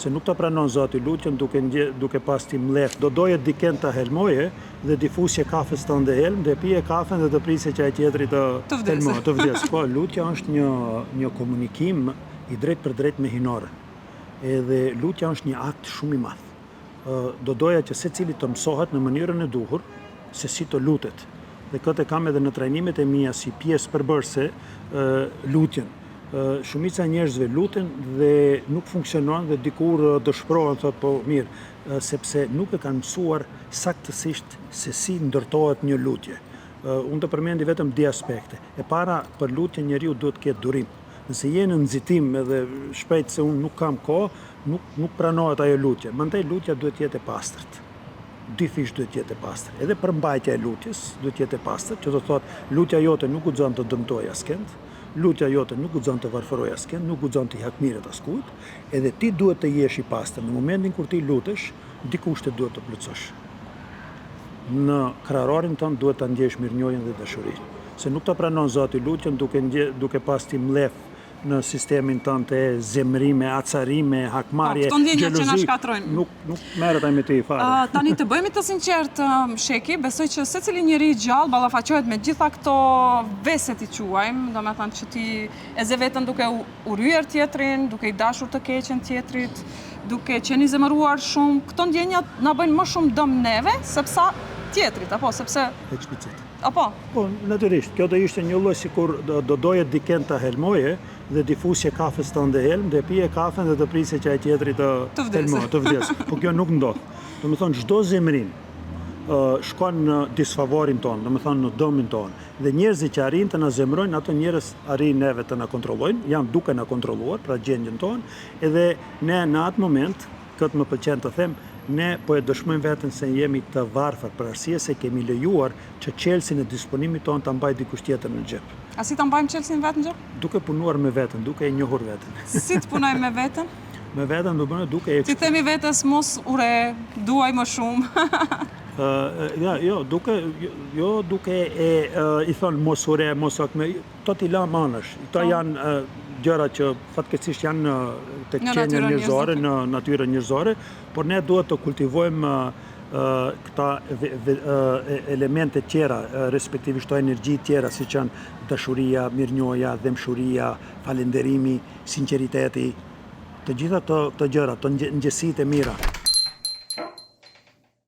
se nuk të pranon Zoti lutjen duke pas ti mlef. Do doje diken të helmoje dhe difusje kafes të ndë helm dhe pije kafen dhe të prisje që ai tjetri të helmoje, të vdes. Po, lutja është një komunikim i drejt për drejt me hinore. Edhe lutja është një akt shumë i madh. Do doja që secili të mësohet në mënyrën e duhur se si të lutet. Dhe këtë kam edhe në trajnimet e mia si pjesë përbërëse lutjen. Shumica njerëzve luten dhe nuk funksionon dhe dikur dëshpërohen, thotë po mirë, sepse nuk e kanë mësuar saktësisht se si ndërtohet një lutje. Unë të përmendi vetëm dy aspekte. E para, për lutje njeriu duhet të ketë durim. Nëse je në nxitim edhe shpejt se unë nuk kam kohë, nuk pranohet ajo lutje. Mandej lutja duhet të jetë e pastërt. Dyfish duhet të jetë e pastër. Edhe përmbajtja e lutjes duhet të jetë e pastër, që do thotë lutja jote nuk guxon të dëmtojë askënd. Lutja jote nuk guxon të varfëroj askënd, nuk guxon të hakmiret askujt, edhe ti duhet të jesh i pastër. Në momentin kur ti lutesh, dikush të duhet të plotësosh. Në kraharorin tënd duhet ta ndjesh mirënjohjen dhe dashurinë. Se nuk të pranon Zoti lutjen duke pas ti mlef në sistemin tënd të zemrime, acarime, hakmarrje, këto ndjenjat që na shkatrojnë. Nuk merret ai me ty fare. Tani të bëhemi të sinqertë, Sheki, besoj që secili njeri i gjallë ballafaqohet me gjitha këto veset i quajmë, domethënë që ti e ze veten duke u ryer tjetrin, duke i dashur të keqen tjetrit, duke qenë i zemëruar shumë. Këto ndjenjat na bëjnë më shumë dëm neve sepse tjetrit, apo sepse eksplicit. Apo? Po, natyrisht, kjo do ishte një lloj sikur do doje diken të helmoje dhe difusje kafes të ndë helm dhe pije kafen dhe të prisje që ai tjetri të helmoje, të vdes. Po kjo nuk ndodh. Domethënë çdo zemrim shkon në disfavorin ton, domethënë në dëmin ton. Dhe njerëzit që arrin të na zemrojnë, ato njerëz arrin neve të na kontrollojnë, janë duke na kontrolluar pra gjendjen ton, edhe ne në atë moment, këtë më pëlqen të them, ne po e dëshmojmë veten se jemi të varfër për arsye se kemi lejuar që qelsin e disponimit ton ta mbaj dikush tjetër në xhep. A si ta mbajmë qelsin vetë në xhep? Duke punuar me veten, duke e njohur veten. Si të punojmë me veten? Me veten do bëjmë duke e Ti themi vetes mos ure, duaj më shumë. Duke i thon mos ure, mos akme, to t'i la manësh. Këto janë gjëra që fatkeqësisht janë tek qenia njerëzore, në natyrën njerëzore, por ne duhet të kultivojmë këta elemente tjera, respektivisht to energji tjera, siç janë dashuria, mirënjohja, dëmshuria, falënderimi, sinqeriteti, të gjitha këto gjëra, të ngjësitë e mira.